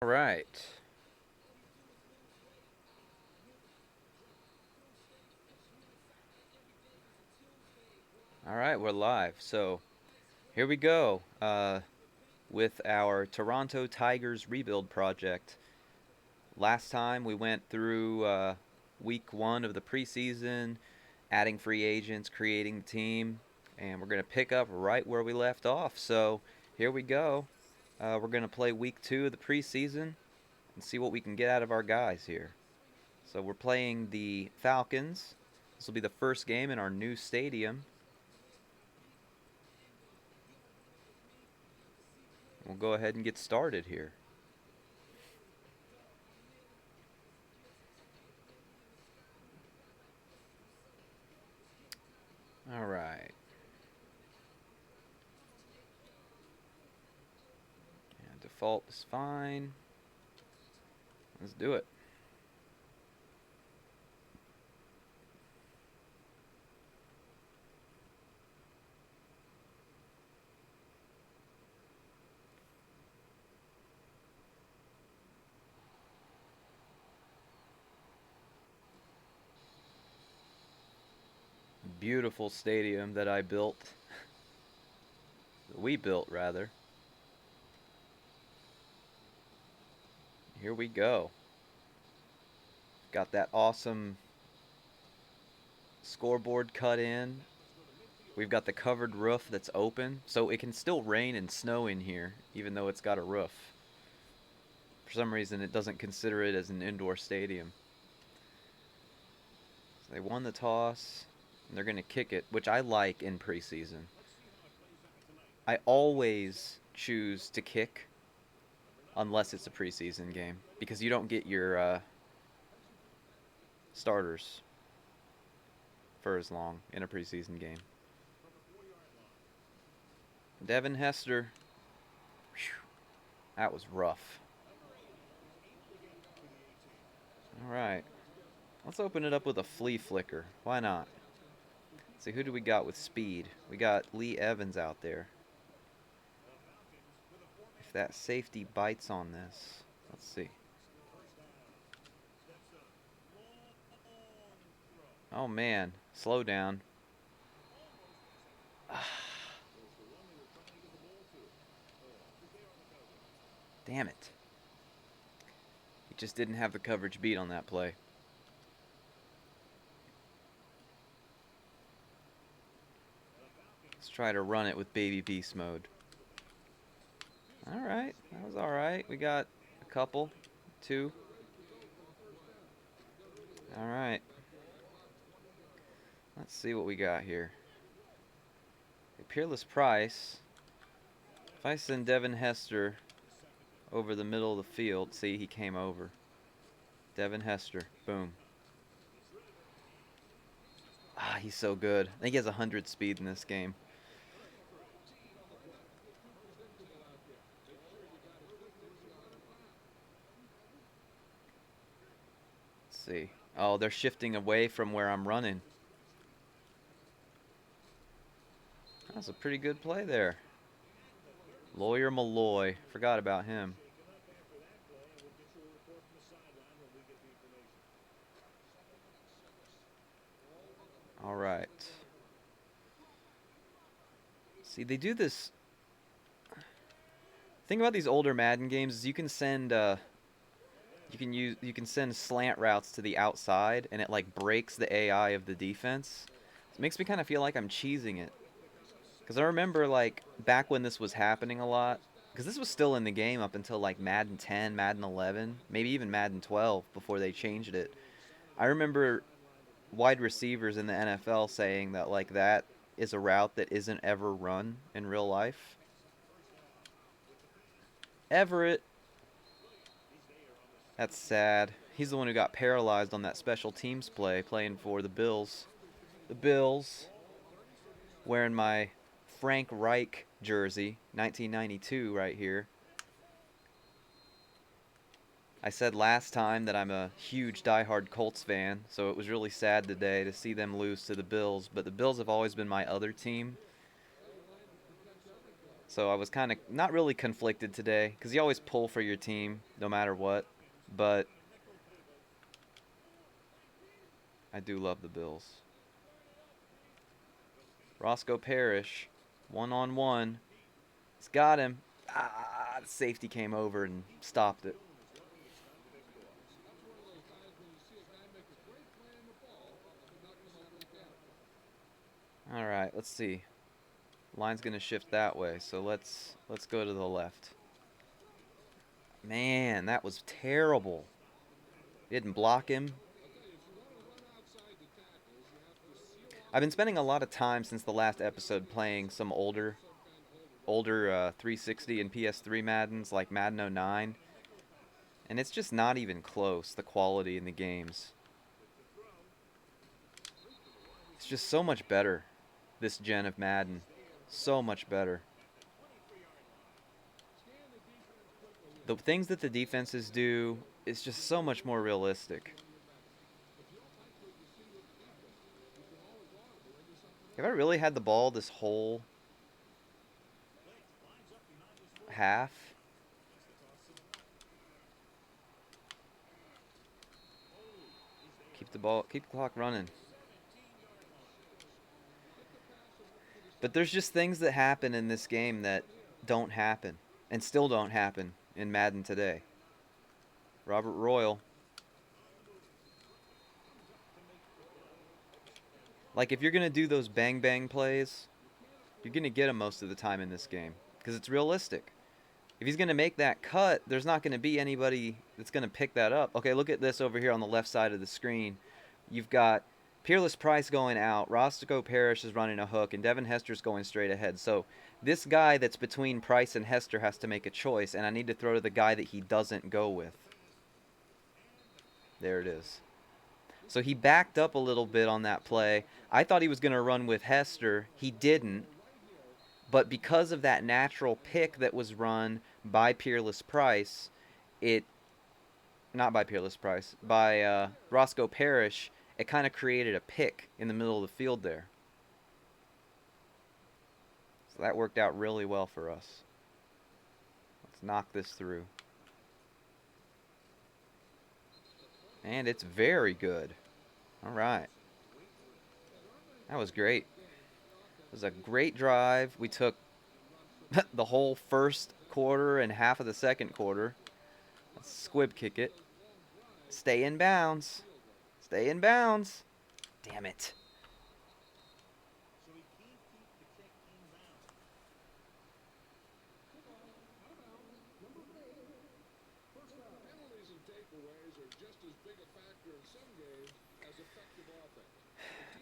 All right. All right, we're live. So here we go with our Toronto Tigers rebuild project. Last time we went through week one of the preseason, adding free agents, creating the team, and we're going to pick up right where we left off. So here we go. We're going to play week two of the preseason and see what we can get out of our guys here. So we're playing the Falcons. This will be the first game in our new stadium. We'll go ahead and get started here. All right. Yeah, default is fine. Let's do it. Beautiful stadium that I built. We built, rather. Here we go. Got that awesome scoreboard cut in. We've got the covered roof that's open, so it can still rain and snow in here, even though it's got a roof. For some reason, it doesn't consider it as an indoor stadium. So they won the toss, and they're going to kick it, which I like in preseason. I always choose to kick unless it's a preseason game because you don't get your starters for as long in a preseason game. Devin Hester, whew, that was rough. All right, let's open it up with a flea flicker. Why not? Let's see, who do we got with speed? We got Lee Evans out there. If that safety bites on this, let's see. Oh man, slow down. Damn it. He just didn't have the coverage beat on that play. Let's try to run it with baby beast mode. All right, that was all right. We got a couple, two. All right. Let's see what we got here. A Peerless Price. If I send Devin Hester over the middle of the field, see, he came over. Devin Hester, boom. Ah, he's so good. I think he has 100 speed in this game. Let's see. Oh, they're shifting away from where I'm running. That's a pretty good play there. Lawyer Malloy. Forgot about him. All right. See, they do this. Thing about these older Madden games is you can send you can send slant routes to the outside and it like breaks the AI of the defense. It makes me kind of feel like I'm cheesing it. Cuz I remember like back when this was happening a lot cuz this was still in the game up until like Madden 10, Madden 11, maybe even Madden 12 before they changed it. I remember wide receivers in the NFL saying that like that is a route that isn't ever run in real life. Everett, that's sad. He's the one who got paralyzed on that special teams play playing for the Bills. The Bills, wearing my Frank Reich jersey, 1992 right here. I said last time that I'm a huge diehard Colts fan, so it was really sad today to see them lose to the Bills, but the Bills have always been my other team. So I was kind of not really conflicted today because you always pull for your team no matter what. But I do love the Bills. Roscoe Parrish, 1-on-1. He's got him. Ah, the safety came over and stopped it. All right, let's see. Line's gonna shift that way, so let's go to the left. Man, that was terrible. Didn't block him. I've been spending a lot of time since the last episode playing some older 360 and PS3 Maddens like Madden '09, and it's just not even close, the quality in the games. It's just so much better, this gen of Madden. So much better. The things that the defenses do is just so much more realistic. Have I really had the ball this whole half? Keep the clock running. But there's just things that happen in this game that don't happen and still don't happen in Madden today. Robert Royal. Like, if you're going to do those bang bang plays, you're going to get them most of the time in this game because it's realistic. If he's going to make that cut, there's not going to be anybody that's going to pick that up. Okay, look at this over here on the left side of the screen. You've got Peerless Price going out, Roscoe Parrish is running a hook, and Devin Hester's going straight ahead. So this guy that's between Price and Hester has to make a choice, and I need to throw to the guy that he doesn't go with. There it is. So he backed up a little bit on that play. I thought he was going to run with Hester. He didn't. But because of that natural pick that was run by Peerless Price, not by Peerless Price, by Roscoe Parrish, it kind of created a pick in the middle of the field there. So that worked out really well for us. Let's knock this through. And it's very good. All right. That was great. It was a great drive. We took the whole first quarter and half of the second quarter. Let's squib kick it. Stay in bounds. Stay in bounds. Damn it.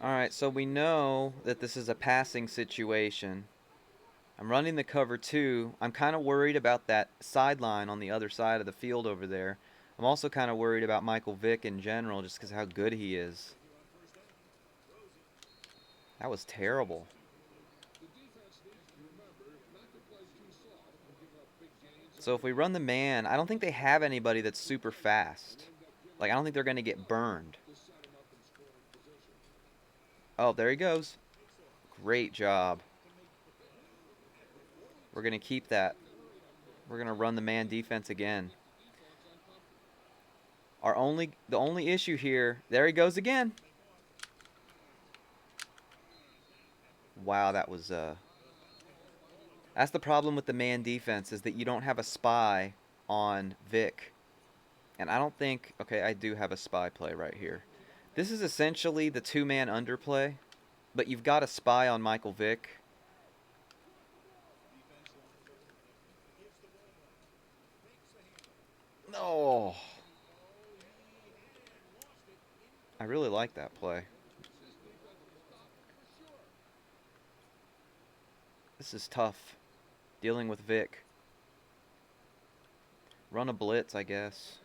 Alright, so we know that this is a passing situation. I'm running the cover 2. I'm kind of worried about that sideline on the other side of the field over there. I'm also kind of worried about Michael Vick in general just because how good he is. That was terrible. So if we run the man, I don't think they have anybody that's super fast. Like, I don't think they're going to get burned. Oh, there he goes. Great job. We're going to keep that. We're going to run the man defense again. The only issue here, there he goes again. Wow, that was that's the problem with the man defense, is that you don't have a spy on Vic. And I don't think, okay, I do have a spy play right here. This is essentially the two-man underplay, but you've got a spy on Michael Vick. No. I really like that play. This is tough, dealing with Vic. Run a blitz, I guess.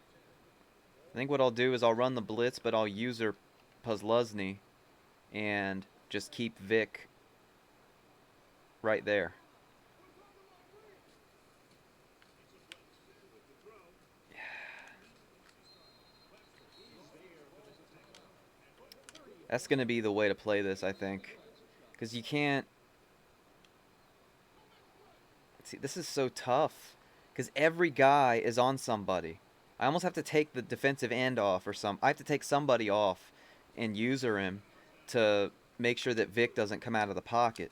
I think what I'll do is I'll run the blitz, but I'll user Puzzluzny and just keep Vic right there. That's going to be the way to play this, I think. Because you can't... See, this is so tough because every guy is on somebody. I almost have to take the defensive end off or some. I have to take somebody off and user him to make sure that Vic doesn't come out of the pocket.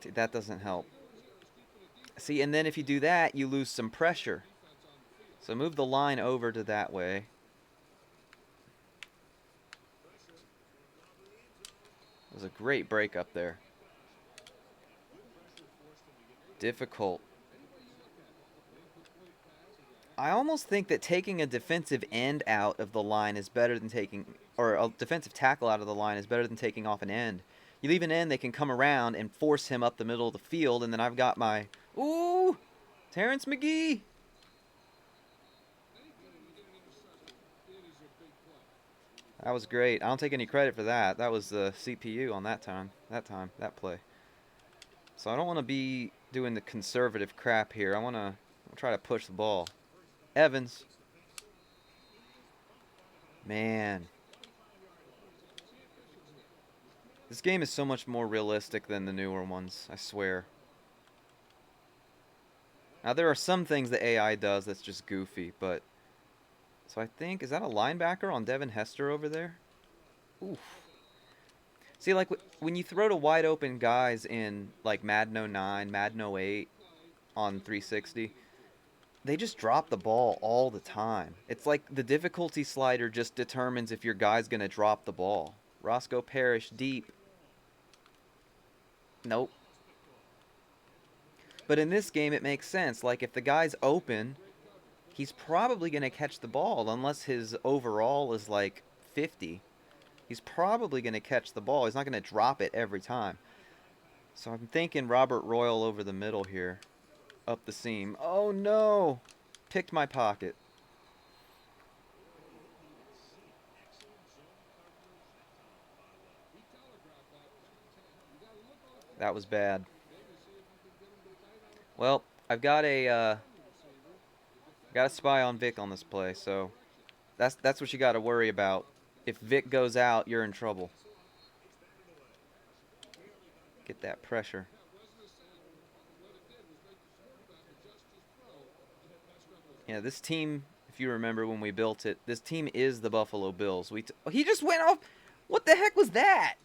See, that doesn't help. See, and then if you do that, you lose some pressure. So move the line over to that way. It was a great break up there. Difficult. I almost think that taking a defensive end out of the line is better than taking, or a defensive tackle out of the line is better than taking off an end. You leave an end, they can come around and force him up the middle of the field, and then I've got my, ooh, Terrence McGee. That was great. I don't take any credit for that. That was the CPU on that time, that play. So I don't want to be doing the conservative crap here. I want to try to push the ball. Evans. Man. This game is so much more realistic than the newer ones, I swear. Now, there are some things the AI does that's just goofy, but... So I think... Is that a linebacker on Devin Hester over there? Oof. See, like, when you throw to wide open guys in, like, Madden 09, Madden 08 on 360... They just drop the ball all the time. It's like the difficulty slider just determines if your guy's going to drop the ball. Roscoe Parrish deep. Nope. But in this game, it makes sense. Like, if the guy's open, he's probably going to catch the ball unless his overall is like 50. He's probably going to catch the ball. He's not going to drop it every time. So I'm thinking Robert Royal over the middle here. Up the seam. Oh no! Picked my pocket. That was bad. Well, I've got a spy on Vic on this play, so that's what you got to worry about. If Vic goes out, you're in trouble. Get that pressure. Yeah, this team, if you remember when we built it, this team is the Buffalo Bills. He just went off. What the heck was that?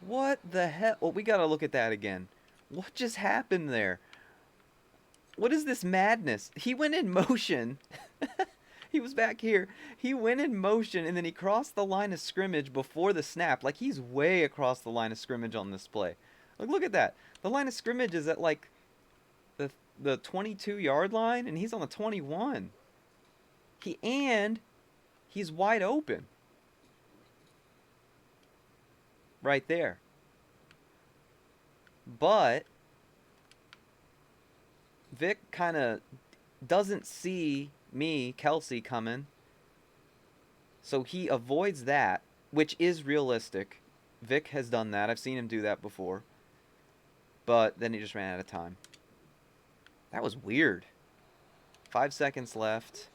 What the hell? Well, we got to look at that again. What just happened there? What is this madness? He went in motion. He was back here. He went in motion, and then he crossed the line of scrimmage before the snap. Like, he's way across the line of scrimmage on this play. Look at that. The line of scrimmage is at, like, the 22-yard line, and he's on the 21. He's wide open. Right there. But Vic kind of doesn't see me, Kelsey, coming. So he avoids that, which is realistic. Vic has done that. I've seen him do that before. But then he just ran out of time. That was weird. 5 seconds left.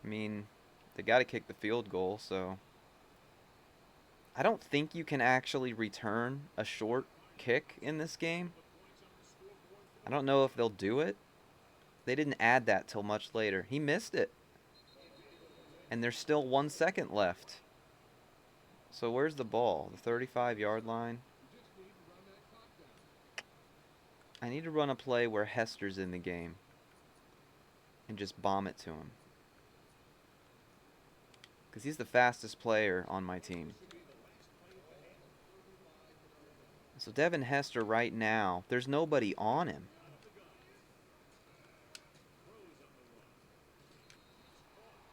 I mean, they got to kick the field goal, so... I don't think you can actually return a short kick in this game. I don't know if they'll do it. They didn't add that till much later. He missed it. And there's still 1 second left. So where's the ball? The 35-yard line? I need to run a play where Hester's in the game. And just bomb it to him. Because he's the fastest player on my team. So Devin Hester right now, there's nobody on him.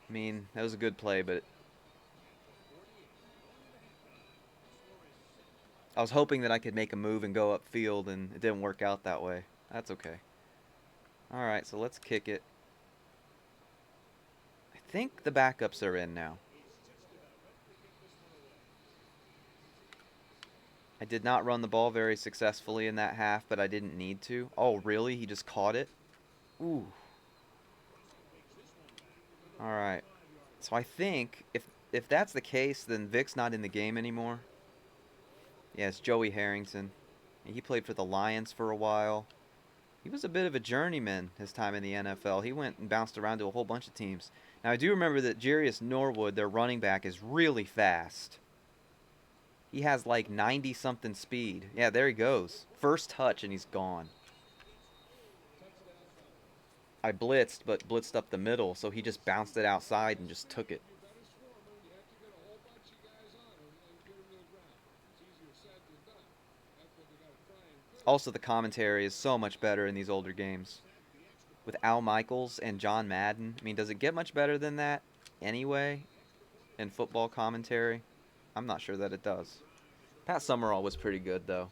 I mean, that was a good play, but I was hoping that I could make a move and go upfield, and it didn't work out that way. That's okay. Alright, so let's kick it. I think the backups are in now. I did not run the ball very successfully in that half, but I didn't need to. Oh, really? He just caught it? Ooh. Alright. So I think if that's the case, then Vic's not in the game anymore. Yeah, it's Joey Harrington. He played for the Lions for a while. He was a bit of a journeyman his time in the NFL. He went and bounced around to a whole bunch of teams. Now, I do remember that Jarius Norwood, their running back, is really fast. He has like 90 something speed. Yeah, there he goes. First touch, and he's gone. I blitzed, but blitzed up the middle, so he just bounced it outside and just took it. Also, the commentary is so much better in these older games. With Al Michaels and John Madden. I mean, does it get much better than that anyway in football commentary? I'm not sure that it does. Pat Summerall was pretty good though.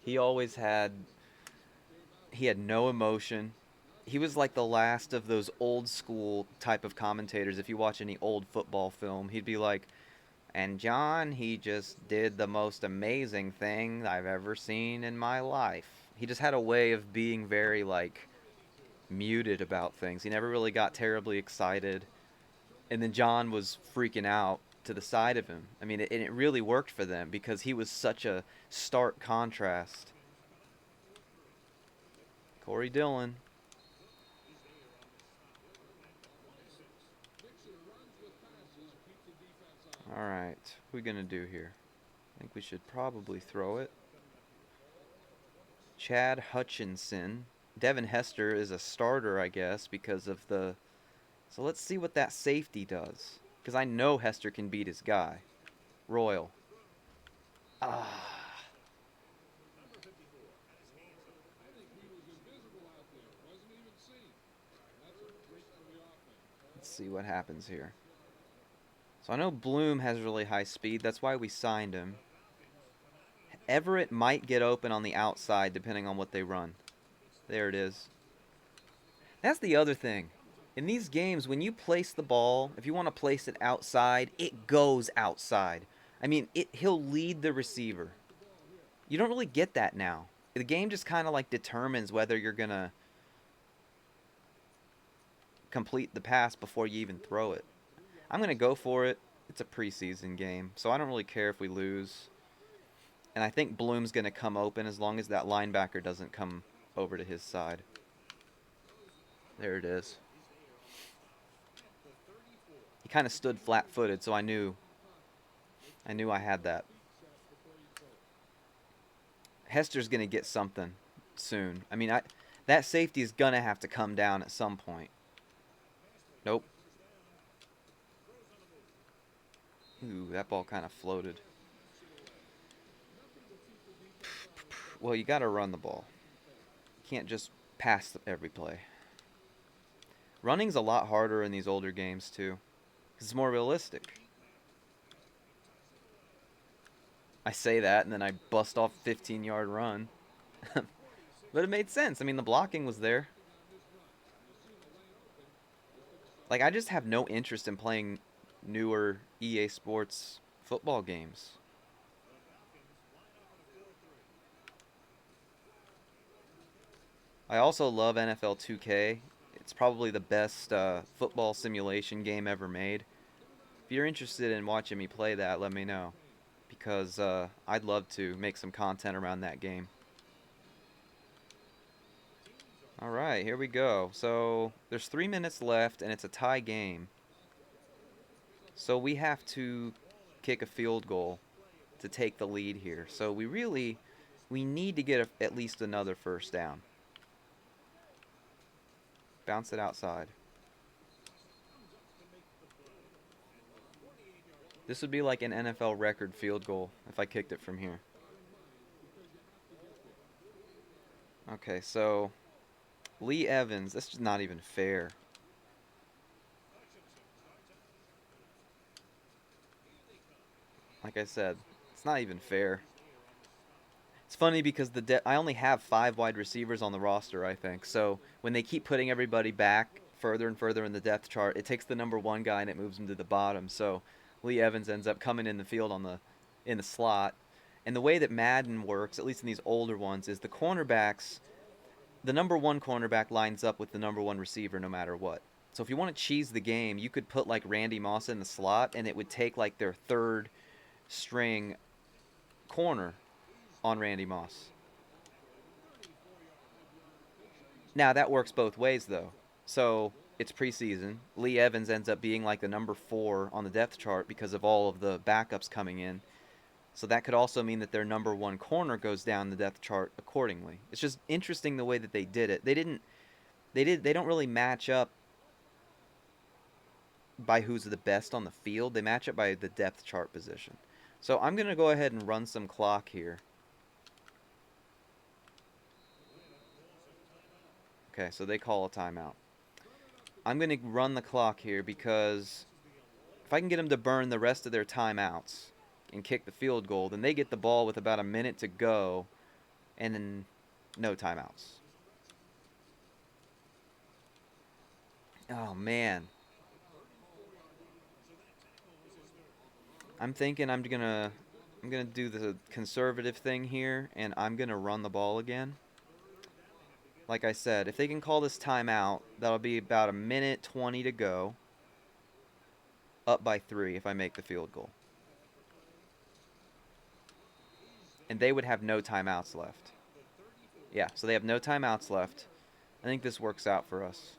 He always had he had no emotion. He was like the last of those old school type of commentators. If you watch any old football film, he'd be like, "And John, he just did the most amazing thing I've ever seen in my life." He just had a way of being very like muted about things. He never really got terribly excited. And then John was freaking out to the side of him. I mean, it really worked for them because he was such a stark contrast. Corey Dillon. All right, what are we gonna do here? I think we should probably throw it. Chad Hutchinson. Devin Hester is a starter, I guess, because of the. So let's see what that safety does. Because I know Hester can beat his guy. Royal. Ah. Let's see what happens here. So I know Bloom has really high speed. That's why we signed him. Everett might get open on the outside depending on what they run. There it is. That's the other thing. In these games, when you place the ball, if you want to place it outside, it goes outside. I mean, he'll lead the receiver. You don't really get that now. The game just kind of like determines whether you're going to complete the pass before you even throw it. I'm going to go for it. It's a preseason game, so I don't really care if we lose. And I think Bloom's going to come open as long as that linebacker doesn't come over to his side. There it is. He kind of stood flat-footed, so I knew I had that. Hester's going to get something soon. I mean, that safety is going to have to come down at some point. Nope. Ooh, that ball kind of floated. Well, you got to run the ball. You can't just pass every play. Running's a lot harder in these older games, too. Because it's more realistic. I say that, and then I bust off a 15-yard run. But it made sense. I mean, the blocking was there. Like, I just have no interest in playing newer EA Sports football games. I also love NFL 2K. It's probably the best football simulation game ever made. If you're interested in watching me play that, let me know. Because I'd love to make some content around that game. Alright, here we go. So, there's 3 minutes left, and it's a tie game. So we have to kick a field goal to take the lead here. So we need to get at least another first down. Bounce it outside. This would be like an NFL record field goal if I kicked it from here. Okay, so Lee Evans, this is not even fair. Like I said, it's not even fair. It's funny because I only have 5 wide receivers on the roster, I think. So when they keep putting everybody back further and further in the depth chart, it takes the number 1 guy and it moves him to the bottom. So Lee Evans ends up coming in the field in the slot. And the way that Madden works, at least in these older ones, is the number 1 cornerback lines up with the number 1 receiver no matter what. So if you want to cheese the game, you could put like Randy Moss in the slot, and it would take like their third string corner on Randy Moss. Now that works both ways though. So it's preseason. Lee Evans ends up being like the number 4 on the depth chart because of all of the backups coming in. So that could also mean that their number 1 corner goes down the depth chart accordingly. It's just interesting the way that they did it. They don't really match up by who's the best on the field. They match up by the depth chart position. So I'm going to go ahead and run some clock here. Okay, so they call a timeout. I'm going to run the clock here because if I can get them to burn the rest of their timeouts and kick the field goal, then they get the ball with about a minute to go and then no timeouts. Oh, man. I'm thinking I'm gonna do the conservative thing here, and I'm gonna run the ball again. Like I said, if they can call this timeout, that'll be about a minute 20 to go. Up by 3 if I make the field goal. And they would have no timeouts left. Yeah, so they have no timeouts left. I think this works out for us.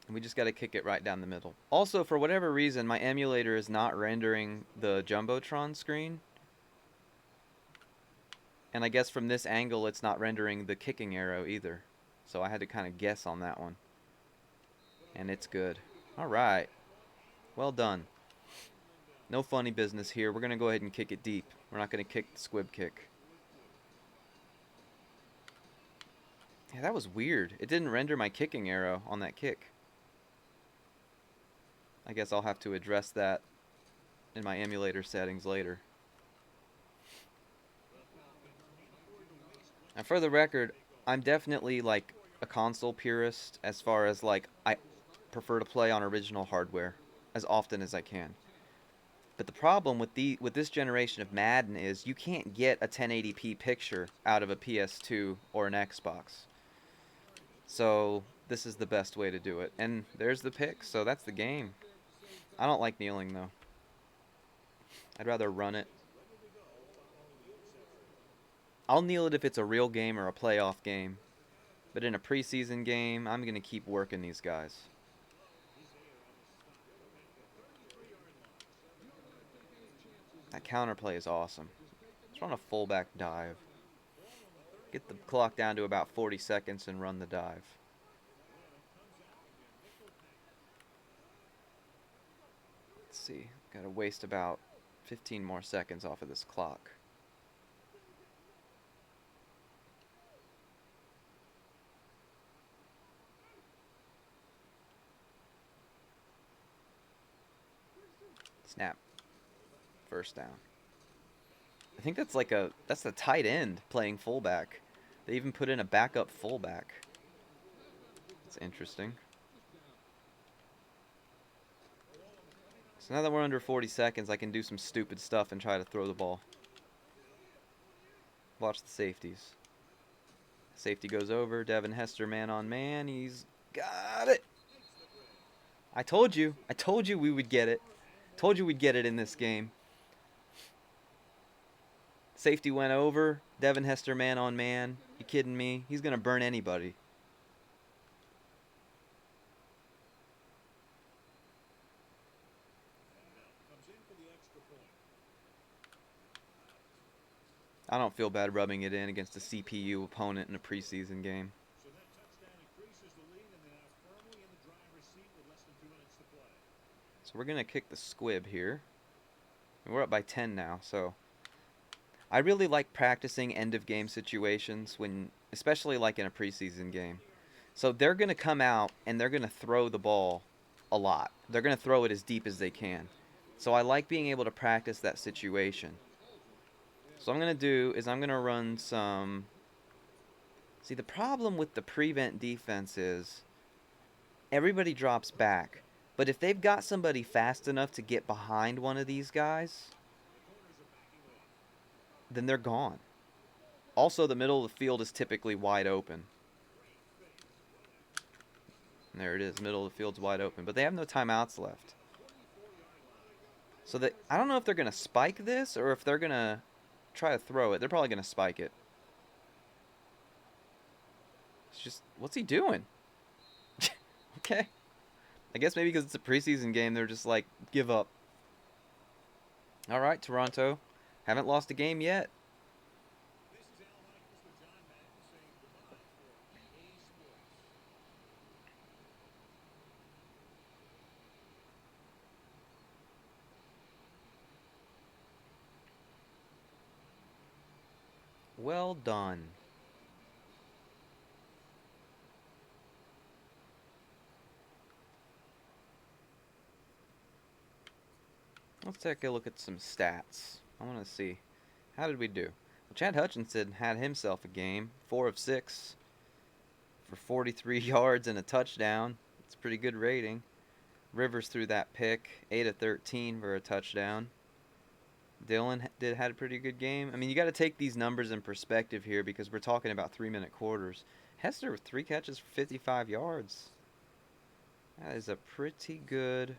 And we just got to kick it right down the middle. Also, for whatever reason, my emulator is not rendering the Jumbotron screen. And I guess from this angle, it's not rendering the kicking arrow either. So I had to kind of guess on that one. And it's good. All right. Well done. No funny business here. We're going to go ahead and kick it deep. We're not going to kick the squib kick. Yeah, that was weird. It didn't render my kicking arrow on that kick. I guess I'll have to address that in my emulator settings later. And for the record, I'm definitely like a console purist as far as like I prefer to play on original hardware as often as I can. But the problem with this generation of Madden is you can't get a 1080p picture out of a PS2 or an Xbox. So this is the best way to do it. And there's the pick, so that's the game. I don't like kneeling though. I'd rather run it. I'll kneel it if it's a real game or a playoff game. But in a preseason game, I'm going to keep working these guys. That counterplay is awesome. Let's run a fullback dive. Get the clock down to about 40 seconds and run the dive. Let's see. Got to waste about 15 more seconds off of this clock. Snap. First down. I think that's like that's the tight end playing fullback. They even put in a backup fullback. That's interesting. So now that we're under 40 seconds, I can do some stupid stuff and try to throw the ball. Watch the safeties. Safety goes over. Devin Hester man on man. He's got it. I told you. I told you we would get it. Told you we'd get it in this game. Safety went over. Devin Hester man on man. You kidding me? He's going to burn anybody. I don't feel bad rubbing it in against a CPU opponent in a preseason game. So we're going to kick the squib here. And we're up by 10 now, so I really like practicing end of game situations when, especially like in a preseason game. So they're going to come out and they're going to throw the ball a lot. They're going to throw it as deep as they can. So I like being able to practice that situation. So what I'm going to do is I'm going to run some... See, the problem with the prevent defense is everybody drops back. But if they've got somebody fast enough to get behind one of these guys, then they're gone. Also, the middle of the field is typically wide open. And there it is. Middle of the field's wide open. But they have no timeouts left. So I don't know if they're going to spike this or if they're going to try to throw it. They're probably going to spike it. It's just, what's he doing? Okay. I guess maybe because it's a preseason game, they're just like, give up. All right, Toronto. Haven't lost a game yet. Well done. Let's take a look at some stats. I want to see. How did we do? Well, Chad Hutchinson had himself a game. 4 of 6 for 43 yards and a touchdown. It's a pretty good rating. Rivers threw that pick. 8 of 13 for a touchdown. Dylan had a pretty good game. I mean, you got to take these numbers in perspective here because we're talking about 3-minute quarters. Hester with 3 catches for 55 yards. That is a pretty good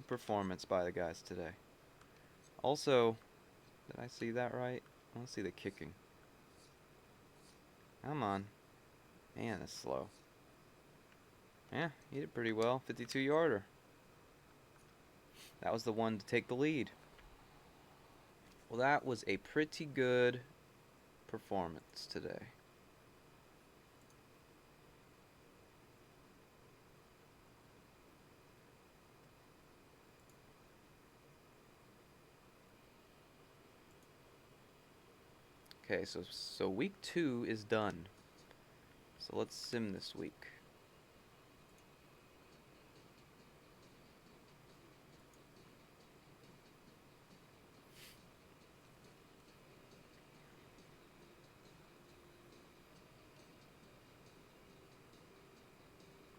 performance by the guys today. Also, did I see that right? I don't see the kicking. Come on. Man, that's slow. Yeah, he did pretty well. 52-yarder. That was the one to take the lead. Well, that was a pretty good performance today. Okay, so week 2 is done. So let's sim this week.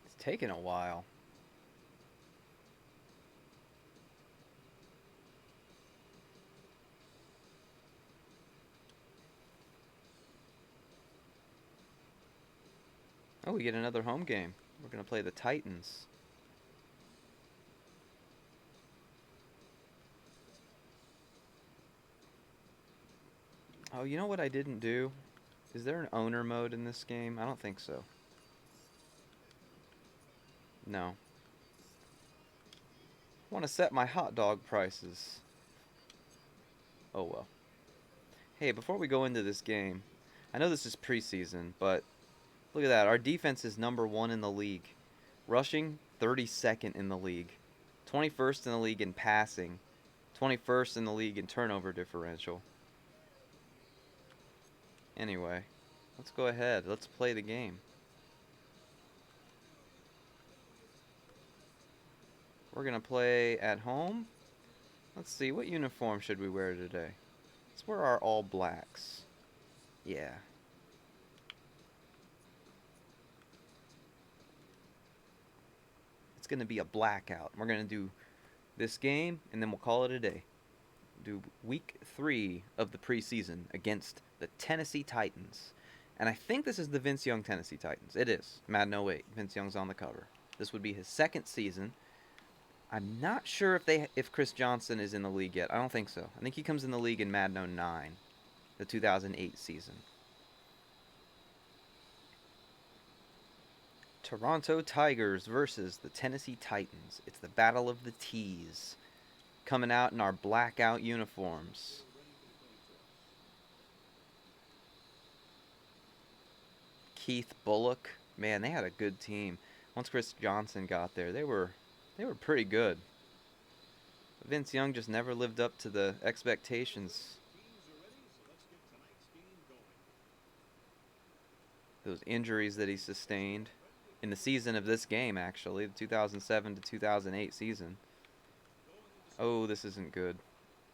It's taken a while. Oh, we get another home game. We're going to play the Titans. Oh, you know what I didn't do? Is there an owner mode in this game? I don't think so. No. I want to set my hot dog prices. Oh well. Hey, before we go into this game, I know this is preseason, but look at that. Our defense is number 1 in the league. Rushing, 32nd in the league. 21st in the league in passing. 21st in the league in turnover differential. Anyway, let's go ahead. Let's play the game. We're going to play at home. Let's see, what uniform should we wear today? Let's wear our all blacks. Yeah. It's going to be a blackout. We're going to do this game, and then we'll call it a day. Do week 3 of the preseason against the Tennessee Titans. And I think this is the Vince Young Tennessee Titans. It is. Madden 08. Vince Young's on the cover. This would be his 2nd season. I'm not sure if Chris Johnson is in the league yet. I don't think so. I think he comes in the league in Madden 09, the 2008 season. Toronto Tigers versus the Tennessee Titans. It's the Battle of the T's. Coming out in our blackout uniforms. Keith Bullock. Man, they had a good team. Once Chris Johnson got there, they were pretty good. Vince Young just never lived up to the expectations. Those injuries that he sustained in the season of this game, actually, the 2007 to 2008 season. Oh, this isn't good.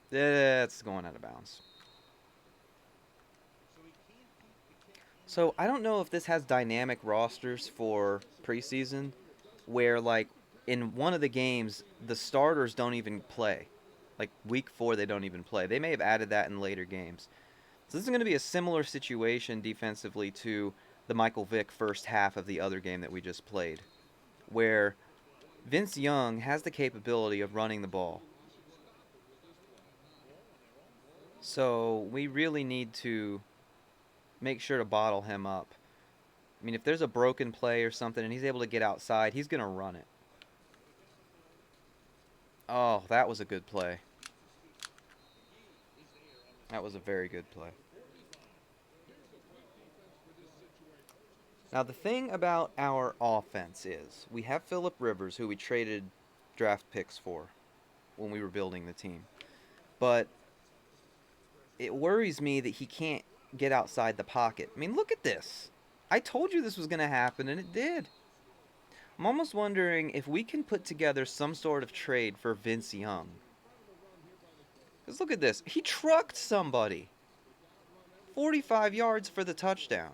That's going out of bounds. So I don't know if this has dynamic rosters for preseason, where like in one of the games the starters don't even play. Like week 4 they don't even play. They may have added that in later games. So this is going to be a similar situation defensively to the Michael Vick first half of the other game that we just played. where Vince Young has the capability of running the ball. So we really need to make sure to bottle him up. I mean, if there's a broken play or something and he's able to get outside, he's going to run it. Oh, that was a good play. That was a very good play. Now, the thing about our offense is we have Phillip Rivers, who we traded draft picks for when we were building the team. But it worries me that he can't get outside the pocket. I mean, look at this. I told you this was going to happen, and it did. I'm almost wondering if we can put together some sort of trade for Vince Young. Because look at this. He trucked somebody. 45 yards for the touchdown.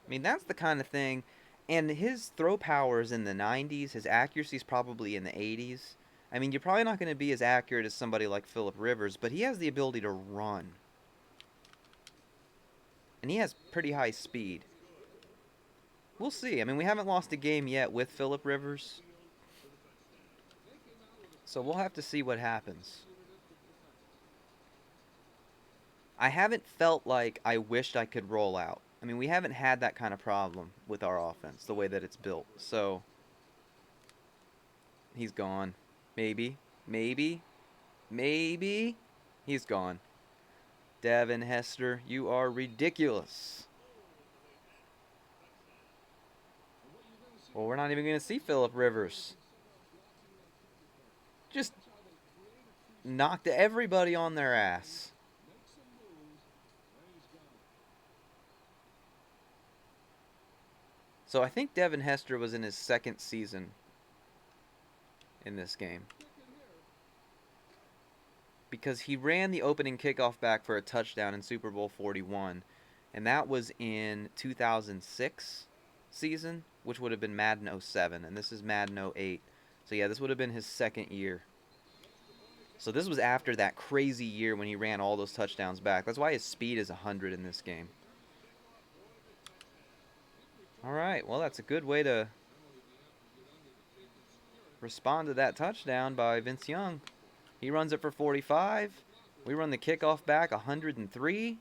I mean, that's the kind of thing. And his throw power is in the 90s. His accuracy is probably in the 80s. I mean, you're probably not going to be as accurate as somebody like Phillip Rivers, but he has the ability to run. And he has pretty high speed. We'll see. I mean, we haven't lost a game yet with Phillip Rivers. So we'll have to see what happens. I haven't felt like I wished I could roll out. I mean, we haven't had that kind of problem with our offense, the way that it's built. So, he's gone. Maybe. Maybe. Maybe. He's gone. Devin Hester, you are ridiculous. Well, we're not even going to see Phillip Rivers. Just knocked everybody on their ass. So I think Devin Hester was in his second season in this game. Because he ran the opening kickoff back for a touchdown in Super Bowl 41. And that was in 2006 season, which would have been Madden 07. And this is Madden 08. So yeah, this would have been his second year. So this was after that crazy year when he ran all those touchdowns back. That's why his speed is 100 in this game. All right, well, that's a good way to respond to that touchdown by Vince Young. He runs it for 45. We run the kickoff back 103.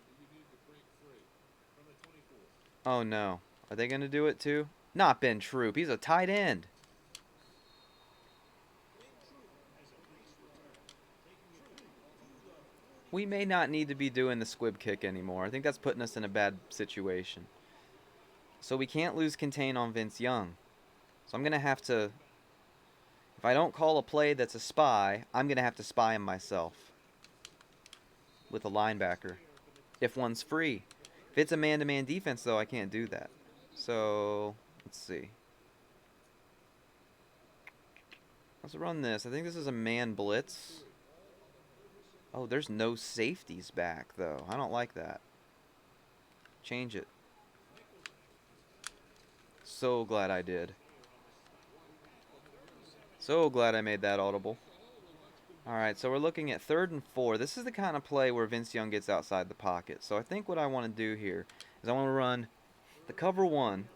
Oh, no. Are they going to do it too? Not Ben Troop. He's a tight end. We may not need to be doing the squib kick anymore. I think that's putting us in a bad situation. So we can't lose contain on Vince Young. So I'm going to have to... If I don't call a play that's a spy, I'm going to have to spy him myself. With a linebacker. If one's free. If it's a man-to-man defense, though, I can't do that. So, let's see. Let's run this. I think this is a man blitz. Oh, there's no safeties back, though. I don't like that. Change it. So glad I did. So glad I made that audible. Alright, so we're looking at 3rd and 4. This is the kind of play where Vince Young gets outside the pocket. So I think what I want to do here is I want to run the cover 1.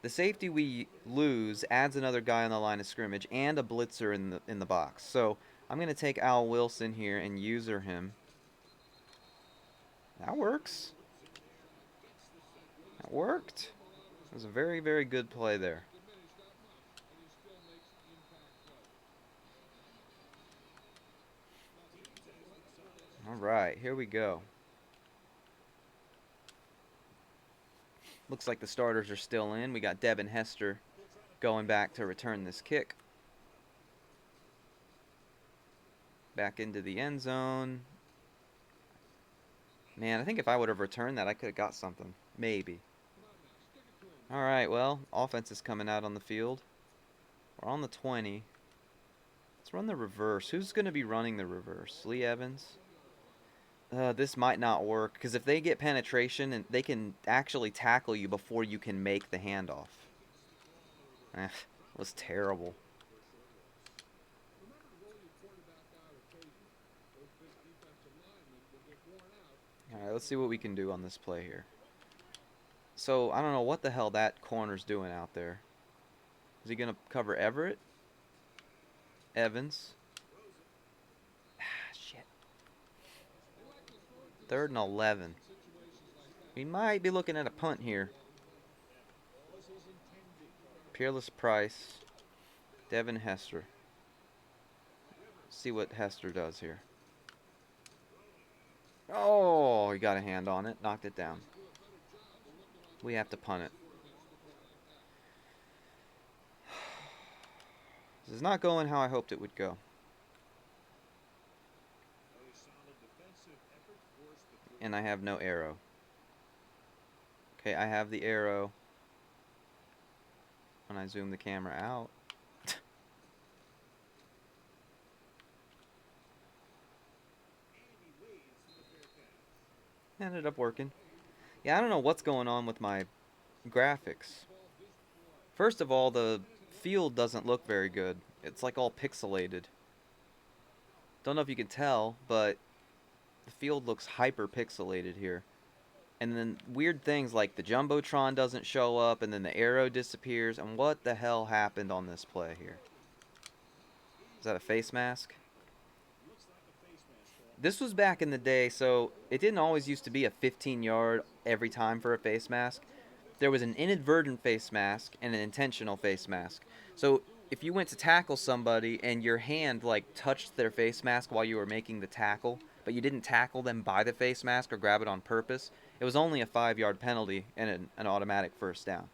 The safety we lose adds another guy on the line of scrimmage and a blitzer in the box. So I'm going to take Al Wilson here and user him. That works. That worked. It was a very, very good play there. All right, here we go. Looks like the starters are still in. We got Devin Hester going back to return this kick. Back into the end zone. Man, I think if I would have returned that, I could have got something. Maybe. All right, well, offense is coming out on the field. We're on the 20. Let's run the reverse. Who's going to be running the reverse? Lee Evans? This might not work, because if they get penetration, and they can actually tackle you before you can make the handoff. It was terrible. Alright, let's see what we can do on this play here. So I don't know what the hell that corner's doing out there. Is he gonna cover Everett? Evans. Ah, shit. 3rd and 11. We might be looking at a punt here. Peerless Price. Devin Hester. See what Hester does here. Oh, he got a hand on it. Knocked it down. We have to punt it. This is not going how I hoped it would go. And I have no arrow. Okay, I have the arrow. When I zoom the camera out. Ended up working. Yeah, I don't know what's going on with my graphics. First of all, the field doesn't look very good. It's like all pixelated. Don't know if you can tell, but the field looks hyper pixelated here. And then weird things like the Jumbotron doesn't show up, and then the arrow disappears. And what the hell happened on this play here? Is that a face mask? This was back in the day, so it didn't always used to be a 15-yard every time for a face mask. There was an inadvertent face mask and an intentional face mask. So if you went to tackle somebody and your hand like touched their face mask while you were making the tackle, but you didn't tackle them by the face mask or grab it on purpose, it was only a 5-yard penalty and an automatic first down.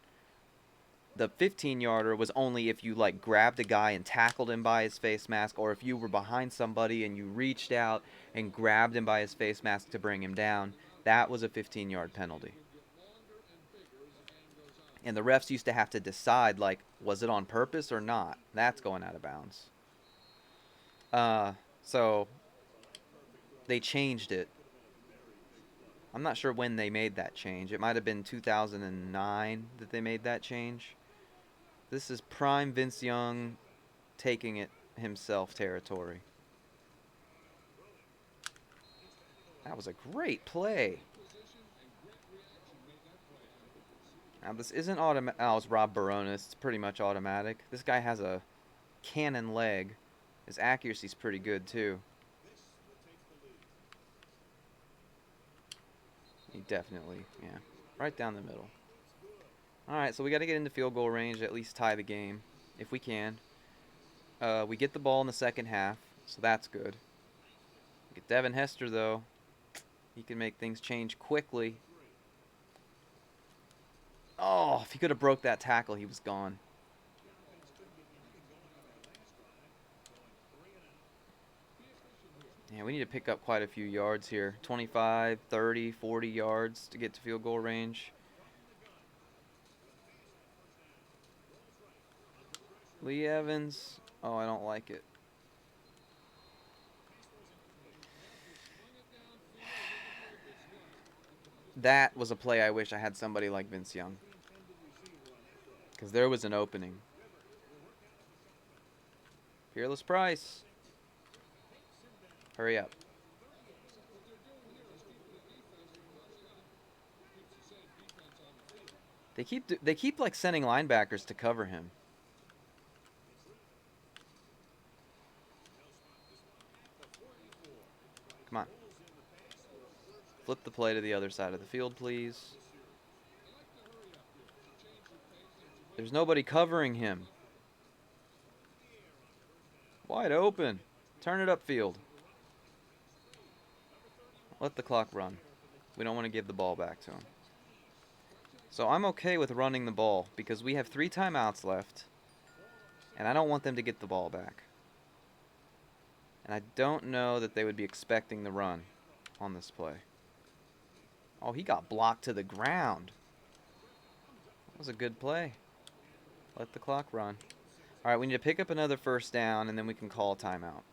The 15-yarder was only if you like grabbed a guy and tackled him by his face mask, or if you were behind somebody and you reached out and grabbed him by his face mask to bring him down. That was a 15-yard penalty. And the refs used to have to decide, like, was it on purpose or not? That's going out of bounds. So they changed it. I'm not sure when they made that change. It might have been 2009 that they made that change. This is prime Vince Young taking it himself territory. That was a great play. Now, this isn't automatic. Oh, it's Rob Baronis. It's pretty much automatic. This guy has a cannon leg. His accuracy's pretty good, too. He definitely, yeah. Right down the middle. Alright, so we got to get into field goal range, at least tie the game, if we can. We get the ball in the second half, so that's good. Get Devin Hester, though. He can make things change quickly. Oh, if he could have broke that tackle, he was gone. Yeah, we need to pick up quite a few yards here. 25, 30, 40 yards to get to field goal range. Lee Evans. Oh, I don't like it. That was a play I wish I had somebody like Vince Young. Because there was an opening. Peerless Price. Hurry up. They keep like sending linebackers to cover him. Come on. Flip the play to the other side of the field, please. There's nobody covering him. Wide open. Turn it upfield. Let the clock run. We don't want to give the ball back to him. So I'm okay with running the ball because we have 3 timeouts left. And I don't want them to get the ball back. And I don't know that they would be expecting the run on this play. Oh, he got blocked to the ground. That was a good play. Let the clock run. All right, we need to pick up another first down, and then we can call a timeout.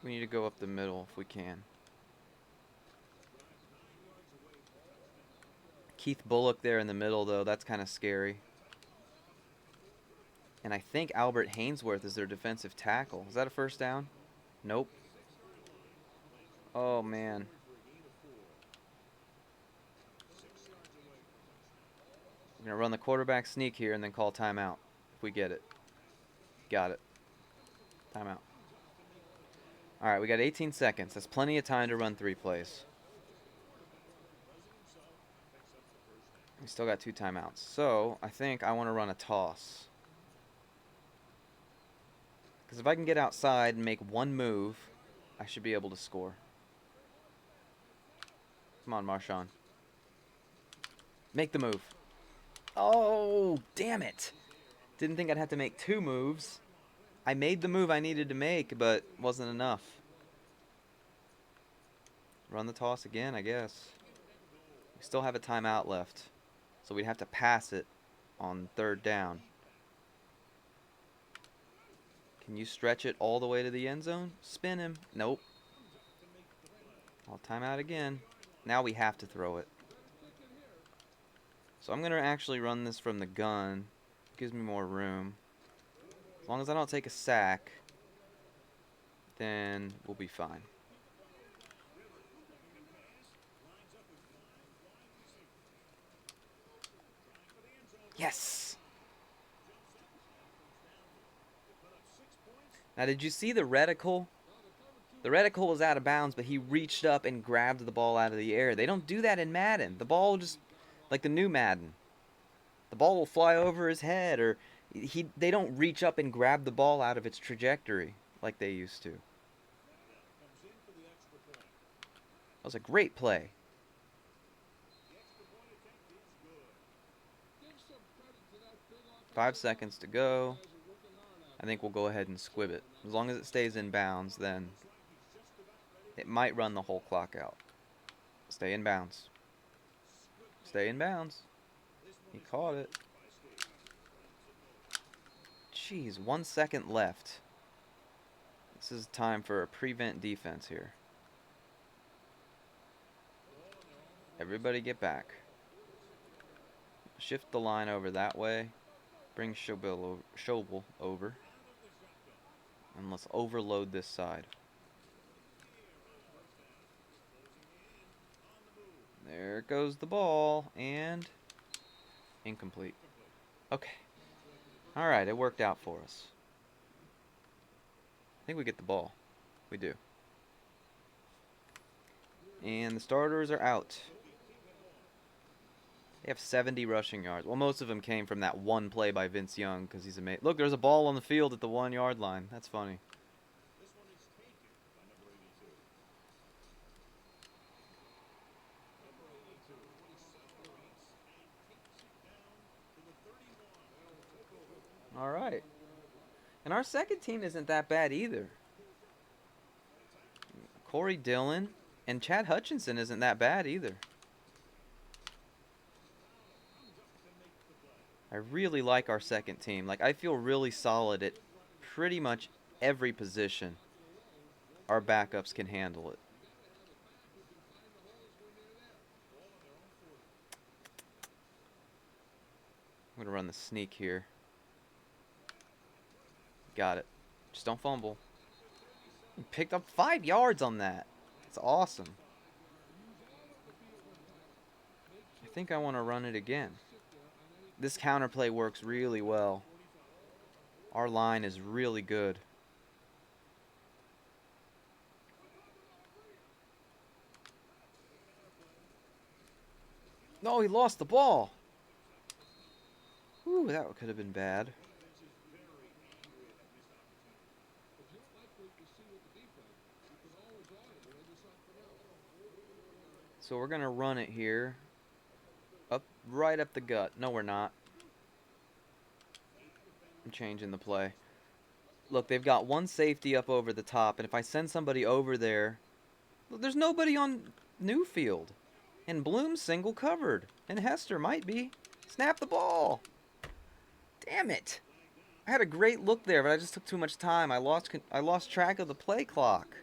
We need to go up the middle if we can. Keith Bullock there in the middle, though. That's kind of scary. And I think Albert Hainsworth is their defensive tackle. Is that a first down? Nope. Oh, man. We're going to run the quarterback sneak here and then call timeout if we get it. Got it. Timeout. All right, we got 18 seconds. That's plenty of time to run 3 plays. We still got 2 timeouts. So I think I want to run a toss. Because if I can get outside and make 1 move, I should be able to score. Come on, Marshawn. Make the move. Oh, damn it. Didn't think I'd have to make 2 moves. I made the move I needed to make, but wasn't enough. Run the toss again, I guess. We still have a timeout left. So we'd have to pass it on 3rd down. Can you stretch it all the way to the end zone? Spin him. Nope. I'll timeout again. Now we have to throw it. So I'm going to actually run this from the gun. Gives me more room. As long as I don't take a sack, then we'll be fine. Yes! Now, did you see the reticle? The reticle was out of bounds, but he reached up and grabbed the ball out of the air. They don't do that in Madden. The ball just, like the new Madden, the ball will fly over his head, or they don't reach up and grab the ball out of its trajectory like they used to. That was a great play. Five seconds to go. I think we'll go ahead and squib it. As long as it stays in bounds, then it might run the whole clock out. Stay in bounds. Stay in bounds. He caught it. Jeez, 1 second left. This is time for a prevent defense here. Everybody get back. Shift the line over that way. Bring Schobel over. And let's overload this side. There goes the ball, and incomplete. Okay. Alright, it worked out for us. I think we get the ball. We do. And the starters are out. They have 70 rushing yards. Well, most of them came from that one play by Vince Young because he's amazing. Look, there's a ball on the field at the 1 yard line. That's funny. All right. And our second team isn't that bad either. Corey Dillon and Chad Hutchinson isn't that bad either. I really like our second team. Like, I feel really solid at pretty much every position. Our backups can handle it. I'm going to run the sneak here. Got it. Just don't fumble. He picked up 5 yards on that. That's awesome. I think I want to run it again. This counterplay works really well. Our line is really good. No, he lost the ball. Ooh, that could have been bad. So we're going to run it here. Right up the gut. No, we're not. I'm changing the play. Look, they've got one safety up over the top, and if I send somebody over there, look, there's nobody on Newfield. And Bloom's single covered. And Hester might be. Snap the ball. Damn it. I had a great look there, but I just took too much time. I lost track of the play clock.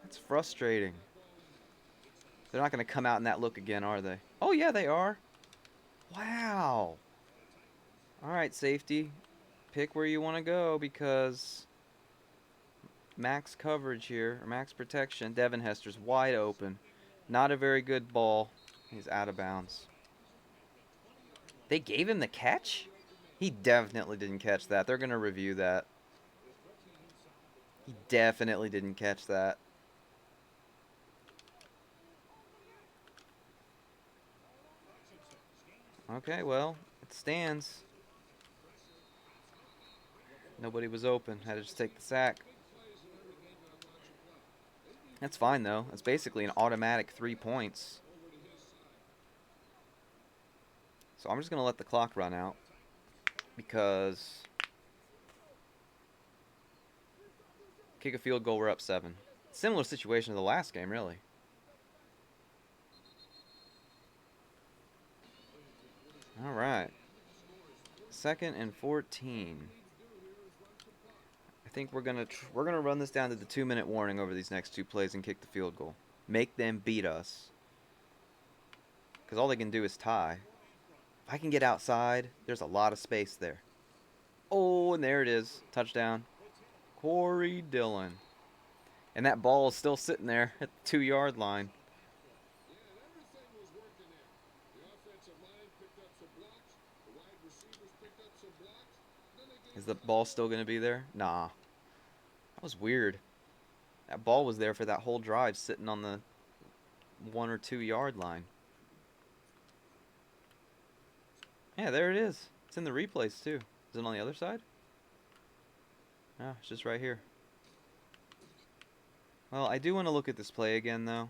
That's frustrating. They're not going to come out in that look again, are they? Oh, yeah, they are. Wow. All right, safety. Pick where you want to go because max coverage here, or max protection. Devin Hester's wide open. Not a very good ball. He's out of bounds. They gave him the catch? He definitely didn't catch that. They're going to review that. He definitely didn't catch that. Okay, well, it stands. Nobody was open. Had to just take the sack. That's fine, though. It's basically an automatic 3 points. So I'm just going to let the clock run out. Because kick a field goal, we're up 7. Similar situation to the last game, really. All right. 2nd and 14. I think we're gonna run this down to the 2-minute warning over these next 2 plays and kick the field goal. Make them beat us. Because all they can do is tie. If I can get outside, there's a lot of space there. Oh, and there it is. Touchdown. Corey Dillon. And that ball is still sitting there at the 2-yard line. Is the ball still going to be there? Nah. That was weird. That ball was there for that whole drive, sitting on the 1 or 2-yard line. Yeah, there it is. It's in the replays, too. Is it on the other side? No, it's just right here. Well, I do want to look at this play again, though.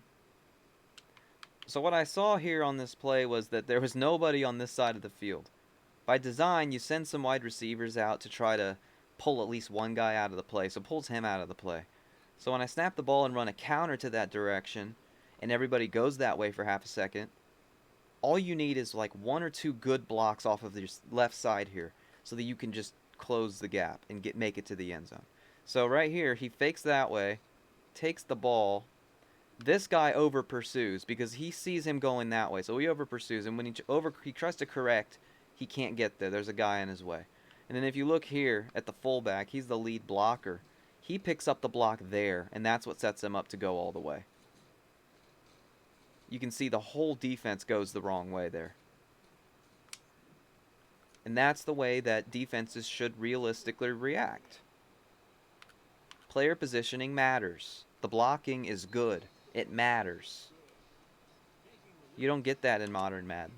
So what I saw here on this play was that there was nobody on this side of the field. By design, you send some wide receivers out to try to pull at least one guy out of the play, so pulls him out of the play. So when I snap the ball and run a counter to that direction, and everybody goes that way for half a second, all you need is like 1 or 2 good blocks off of your left side here, so that you can just close the gap and make it to the end zone. So right here, he fakes that way, takes the ball. This guy over pursues because he sees him going that way, so he over pursues, and when he tries to correct, he can't get there. There's a guy in his way. And then if you look here at the fullback, he's the lead blocker. He picks up the block there, and that's what sets him up to go all the way. You can see the whole defense goes the wrong way there. And that's the way that defenses should realistically react. Player positioning matters. The blocking is good. It matters. You don't get that in modern Madden.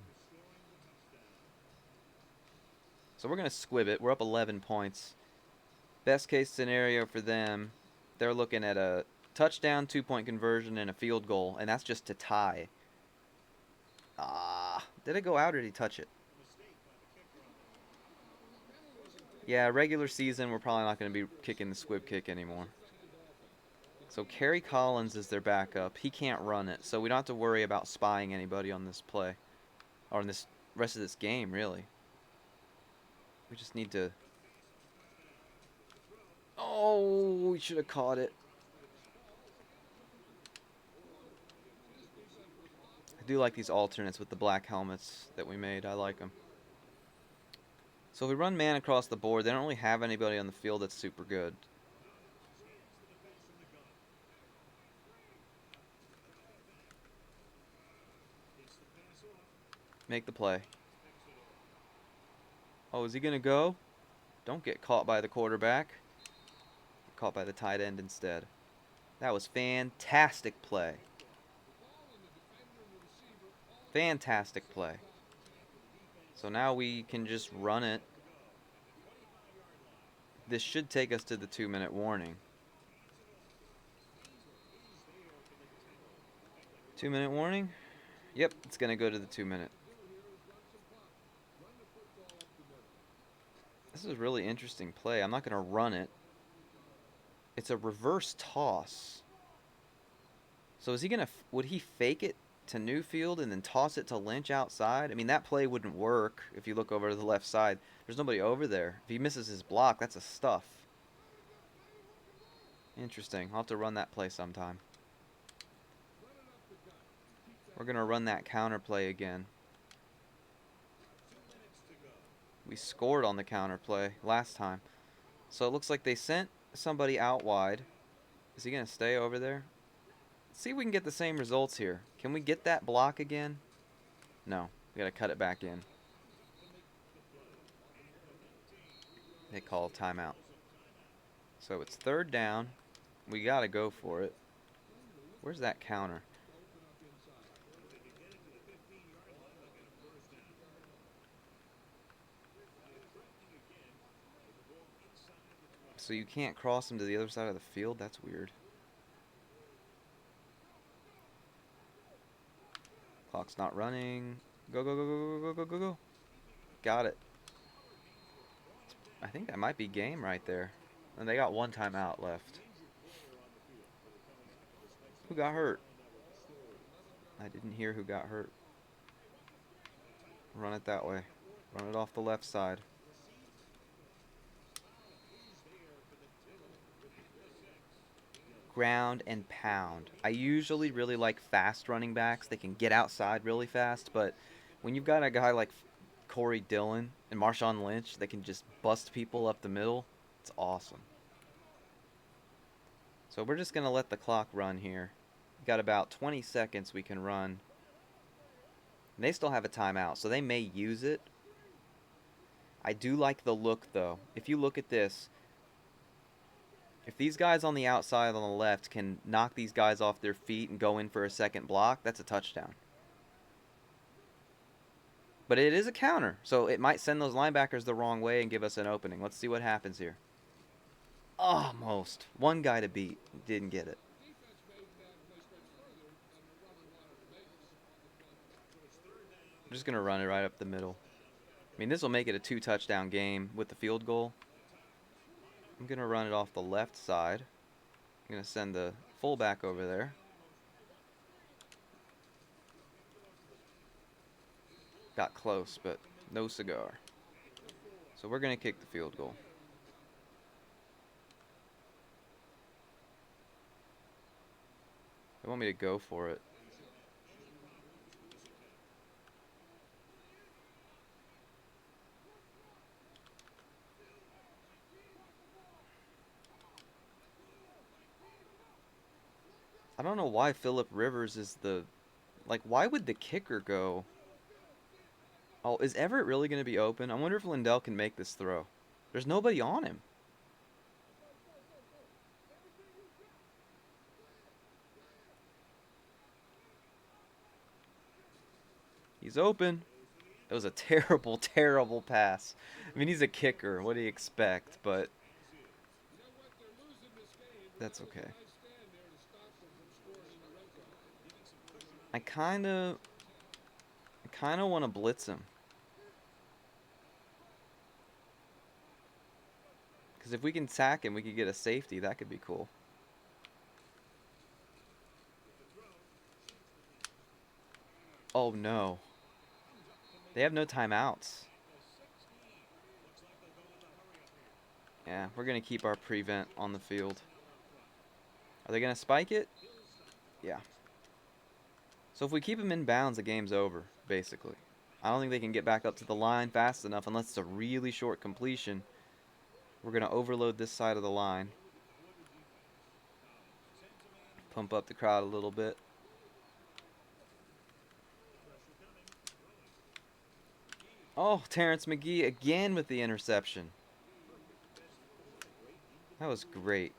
So we're going to squib it. We're up 11 points. Best case scenario for them, they're looking at a touchdown, 2-point conversion, and a field goal, and that's just to tie. Did it go out or did he touch it? Yeah, regular season, we're probably not going to be kicking the squib kick anymore. So Kerry Collins is their backup. He can't run it, so we don't have to worry about spying anybody on this play. Or in this rest of this game, really. We just need to... Oh, we should have caught it. I do like these alternates with the black helmets that we made. I like them. So if we run man across the board, they don't really have anybody on the field that's super good. Make the play. Oh, is he going to go? Don't get caught by the quarterback. Get caught by the tight end instead. That was fantastic play. Fantastic play. So now we can just run it. This should take us to the 2-minute warning. 2-minute warning? Yep, it's going to go to the 2-minute. This is a really interesting play. I'm not going to run it. It's a reverse toss. So is he going to... Would he fake it to Newfield and then toss it to Lynch outside? I mean, that play wouldn't work if you look over to the left side. There's nobody over there. If he misses his block, that's a stuff. Interesting. I'll have to run that play sometime. We're going to run that counter play again. We scored on the counter play last time. So it looks like they sent somebody out wide. Is he going to stay over there? Let's see if we can get the same results here. Can we get that block again? No. We got to cut it back in. They call timeout. So it's third down. We got to go for it. Where's that counter? So you can't cross them to the other side of the field? That's weird. Clock's not running. Go, go, go, go, go, go, go, go, go. Got it. I think that might be game right there. And they got one timeout left. Who got hurt? I didn't hear who got hurt. Run it that way. Run it off the left side. Ground and pound. I usually really like fast running backs. They can get outside really fast, but when you've got a guy like Corey Dillon and Marshawn Lynch that can just bust people up the middle, it's awesome. So we're just going to let the clock run here. We've got about 20 seconds we can run. And they still have a timeout, so they may use it. I do like the look, though. If you look at this, if these guys on the outside on the left can knock these guys off their feet and go in for a second block, that's a touchdown. But it is a counter, so it might send those linebackers the wrong way and give us an opening. Let's see what happens here. Almost. One guy to beat. Didn't get it. I'm just going to run it right up the middle. I mean, this will make it a 2-touchdown game with the field goal. I'm going to run it off the left side. I'm going to send the fullback over there. Got close, but no cigar. So we're going to kick the field goal. They want me to go for it. I don't know why Phillip Rivers is the... Like, why would the kicker go... Oh, is Everett really going to be open? I wonder if Lindell can make this throw. There's nobody on him. He's open. It was a terrible, terrible pass. I mean, he's a kicker. What do you expect? But that's okay. I kind of want to blitz him. Because if we can sack him, we could get a safety. That could be cool. Oh, no. They have no timeouts. Yeah, we're going to keep our prevent on the field. Are they going to spike it? Yeah. So if we keep him in bounds, the game's over, basically. I don't think they can get back up to the line fast enough unless it's a really short completion. We're going to overload this side of the line. Pump up the crowd a little bit. Oh, Terrence McGee again with the interception. That was great.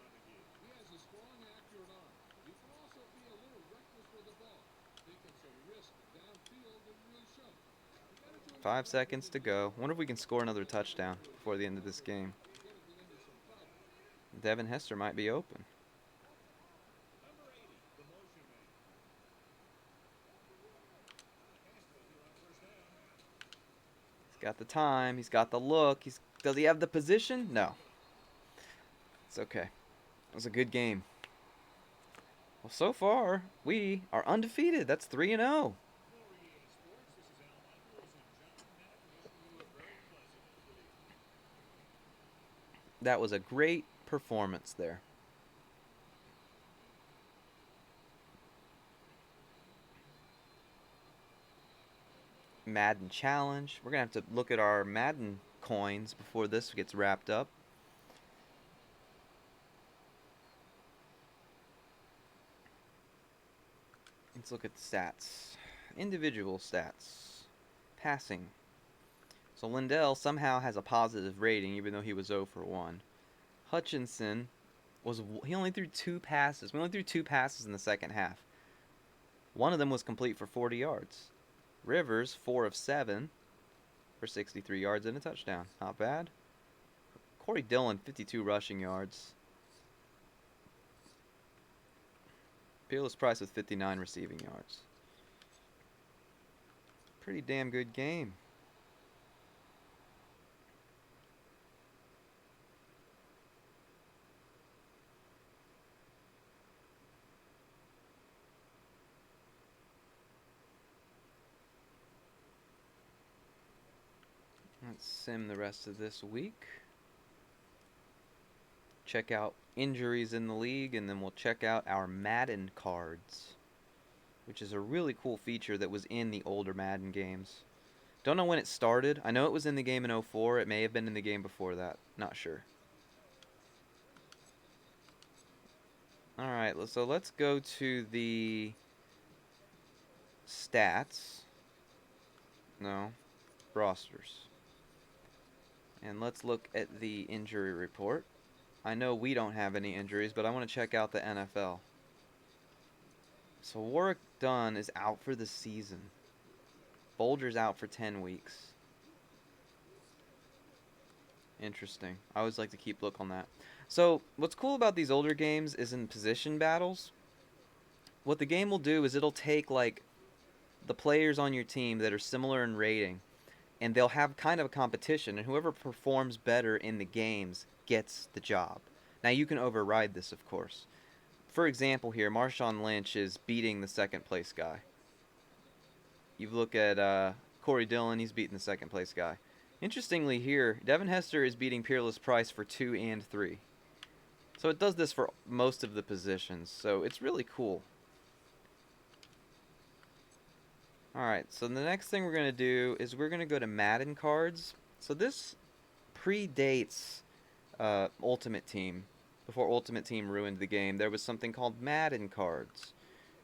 5 seconds to go. Wonder if we can score another touchdown before the end of this game. Devin Hester might be open. He's got the time. He's got the look. Does he have the position? No. It's okay. It was a good game. Well, so far, we are undefeated. That's 3-0. That was a great performance there. Madden challenge. We're going to have to look at our Madden coins before this gets wrapped up. Let's look at the stats. Individual stats. Passing. So Lindell somehow has a positive rating, even though he was 0 for 1. Hutchinson he only threw 2 passes. We only threw 2 passes in the second half. One of them was complete for 40 yards. Rivers, 4 of 7 for 63 yards and a touchdown. Not bad. Corey Dillon, 52 rushing yards. Peerless Price with 59 receiving yards. Pretty damn good game. Let's sim the rest of this week. Check out injuries in the league, and then we'll check out our Madden cards, which is a really cool feature that was in the older Madden games. Don't know when it started. I know it was in the game in 04. It may have been in the game before that. Not sure. Alright, so let's go to the stats. No, rosters. And let's look at the injury report. I know we don't have any injuries, but I want to check out the NFL. So Warwick Dunn is out for the season. Bolger's out for 10 weeks. Interesting. I always like to keep look on that. So what's cool about these older games is in position battles, what the game will do is it'll take like the players on your team that are similar in rating, and they'll have kind of a competition, and whoever performs better in the games gets the job. Now you can override this, of course. For example here, Marshawn Lynch is beating the second place guy. You look at Corey Dillon, he's beating the second place guy. Interestingly here, Devin Hester is beating Peerless Price for 2 and 3. So it does this for most of the positions, so it's really cool. Alright, so the next thing we're going to do is we're going to go to Madden cards. So this predates Ultimate Team. Before Ultimate Team ruined the game, there was something called Madden cards.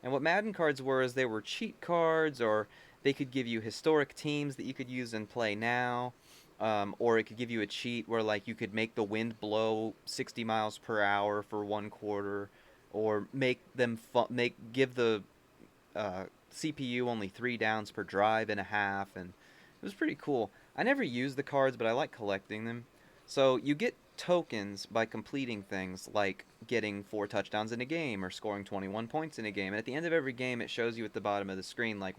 And what Madden cards were is they were cheat cards, or they could give you historic teams that you could use and play now. Or it could give you a cheat where like you could make the wind blow 60 miles per hour for 1 quarter, or make them give the CPU only 3 downs per drive and a half, and it was pretty cool. I never used the cards, but I like collecting them. So you get tokens by completing things like getting 4 touchdowns in a game or scoring 21 points in a game. And at the end of every game, it shows you at the bottom of the screen like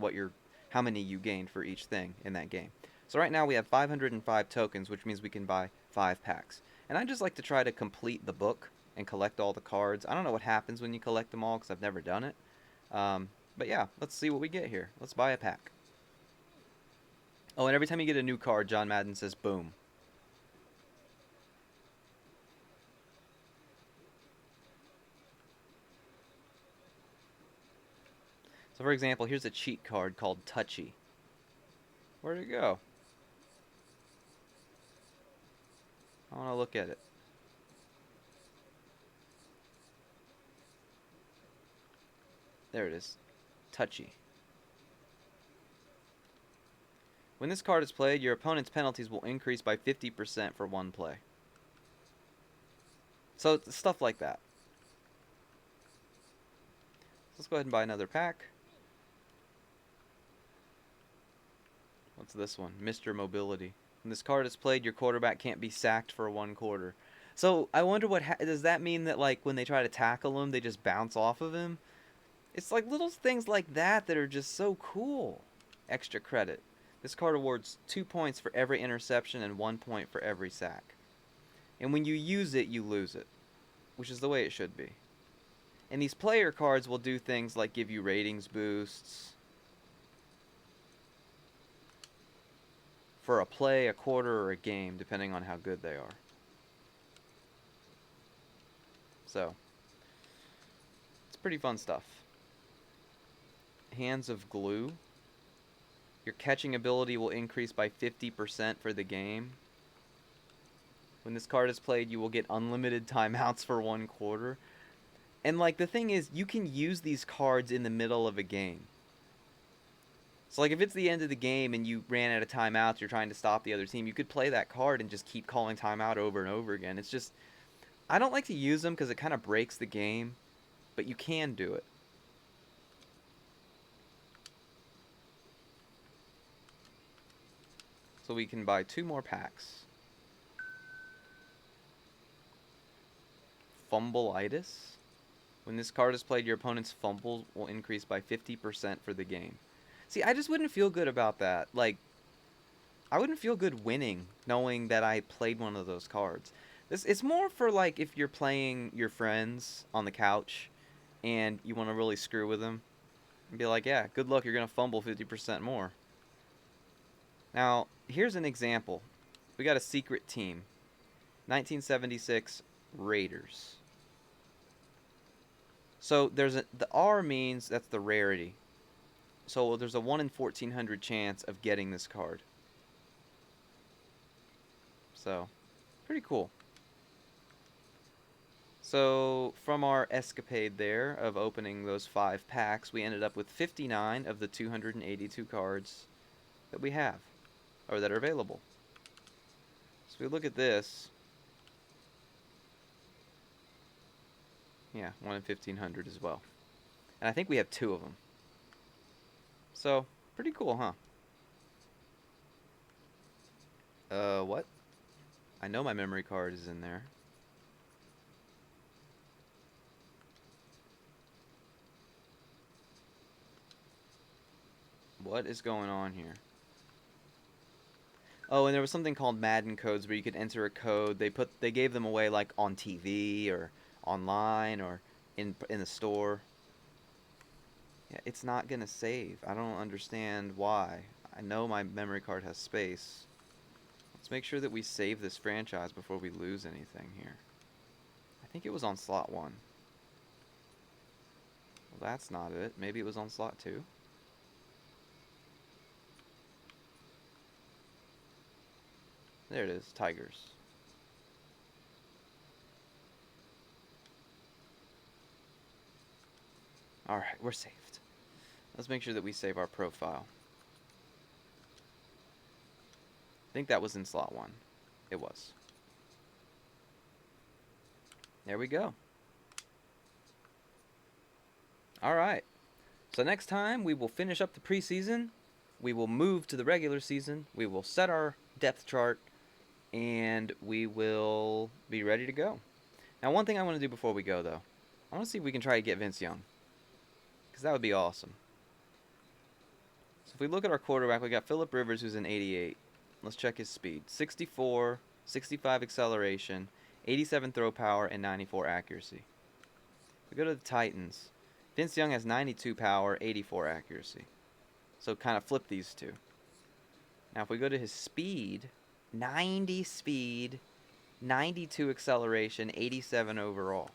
how many you gained for each thing in that game. So right now we have 505 tokens, which means we can buy 5 packs. And I just like to try to complete the book and collect all the cards. I don't know what happens when you collect them all because I've never done it. But yeah, let's see what we get here. Let's buy a pack. Oh, and every time you get a new card, John Madden says boom. So for example, here's a cheat card called Touchy. Where'd it go? I want to look at it. There it is. Touchy. When this card is played, your opponent's penalties will increase by 50% for 1 play. So it's stuff like that. Let's go ahead and buy another pack. What's this one? Mr. Mobility. When this card is played, your quarterback can't be sacked for 1 quarter. So I wonder does that mean that like when they try to tackle him, they just bounce off of him? It's like little things like that that are just so cool. Extra credit. This card awards 2 points for every interception and 1 point for every sack. And when you use it, you lose it, which is the way it should be. And these player cards will do things like give you ratings boosts for a play, a quarter, or a game, depending on how good they are. So, it's pretty fun stuff. Hands of Glue. Your catching ability will increase by 50% for the game. When this card is played, you will get unlimited timeouts for 1 quarter. And like the thing is, you can use these cards in the middle of a game. So like if it's the end of the game and you ran out of timeouts, you're trying to stop the other team, you could play that card and just keep calling timeout over and over again. It's just I don't like to use them because it kind of breaks the game, but you can do it. So we can buy 2 more packs. Fumbleitis. When this card is played, your opponent's fumbles will increase by 50% for the game. See, I just wouldn't feel good about that. Like, I wouldn't feel good winning knowing that I played one of those cards. It's more for like if you're playing your friends on the couch and you want to really screw with them and be like, yeah, good luck, you're going to fumble 50% more. Now, here's an example. We got a secret team. 1976 Raiders. So the R means that's the rarity. So there's a 1 in 1400 chance of getting this card. So, pretty cool. So, from our escapade there of opening those 5 packs, we ended up with 59 of the 282 cards that we have, or that are available. So, if we look at this, yeah, 1 in 1500 as well. And I think we have 2 of them. So, pretty cool, huh? What? I know my memory card is in there. What is going on here? Oh, and there was something called Madden codes where you could enter a code. They gave them away like on TV or online or in the store. Yeah, it's not gonna save. I don't understand why. I know my memory card has space. Let's make sure that we save this franchise before we lose anything here. I think it was on slot 1. Well, that's not it. Maybe it was on slot 2. There it is, Tigers. Alright, we're saved. Let's make sure that we save our profile. I think that was in slot 1. It was. There we go. Alright. So next time we will finish up the preseason. We will move to the regular season. We will set our depth chart. And we will be ready to go. Now, one thing I want to do before we go, though. I want to see if we can try to get Vince Young. Because that would be awesome. So if we look at our quarterback, we got Phillip Rivers, who's an 88. Let's check his speed. 64, 65 acceleration, 87 throw power, and 94 accuracy. If we go to the Titans, Vince Young has 92 power, 84 accuracy. So kind of flip these two. Now if we go to his speed, 90 speed, 92 acceleration, 87 overall.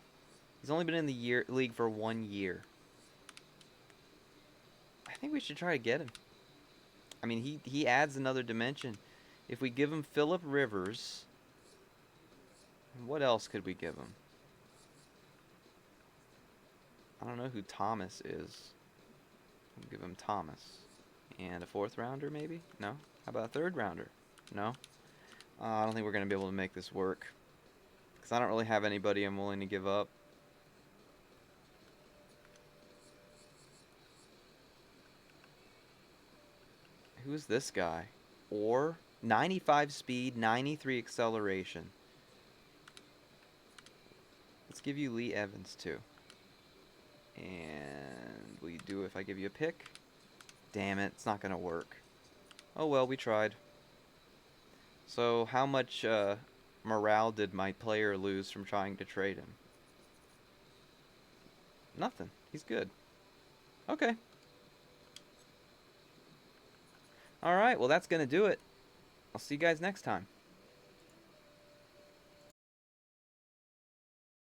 He's only been in the league for 1 year. I think we should try to get him. I mean, he adds another dimension. If we give him Phillip Rivers, what else could we give him? I don't know who Thomas is. We'll give him Thomas. And a 4th rounder, maybe? No? How about a 3rd rounder? No? I don't think we're going to be able to make this work. Because I don't really have anybody I'm willing to give up. Who's this guy? Or 95 speed, 93 acceleration. Let's give you Lee Evans too. And will you do it if I give you a pick? Damn it, it's not going to work. Oh well, we tried. So how much morale did my player lose from trying to trade him? Nothing. He's good. Okay. Alright, well that's going to do it. I'll see you guys next time.